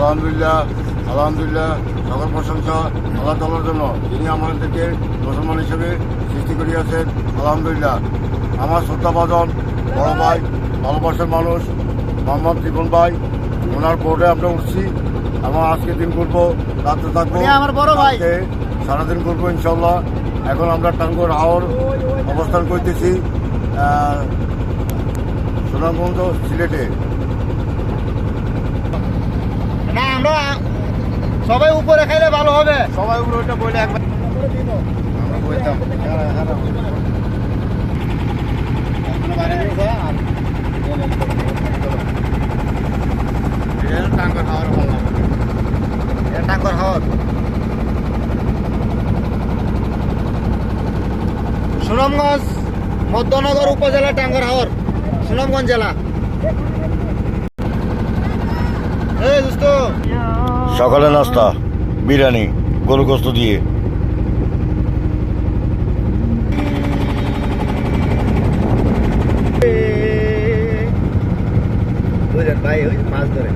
আলহামদুলিল্লাহ আলহামদুলিল্লাহ, সকল প্রশংসা আল্লাহ তাআলার জন্য, যিনি আমাদেরকে মুসলমান হিসেবে সৃষ্টি করিয়াছেন। আলহামদুলিল্লাহ। আমার শ্রদ্ধাভাজন বড় ভাই, ভালোবাসার মানুষ মোহাম্মদ জীবন ভাই, ওনার বোর্ডে আমরা উঠছি এবং আজকে দিন করবো, রাত্রে থাকবো, আমার বড় ভাই সারাদিন করবো ইনশাল্লাহ। এখন আমরা টাঙ্গুয়ার হাওর অবস্থান করতেছি, সুনামগঞ্জ, সিলেটে। না, আমরা সবাই উপরে খাইলে ভালো হবে। সবাই উপরে ওইটা বলে একবার আমরা বলতাম টাঙ্গুয়ার হাওর ভালো লাগে। টাঙ্গর হাওর, সুনামগঞ্জ মধ্যনগর উপজেলা, টাঙ্গর হাওর, সুনামগঞ্জ জেলা। এই দোস্ত, সকালে নাস্তা বিরিয়ানি গরু গোস্ত দিয়ে। বুঝলেন ভাই, ওই মাছ ধরে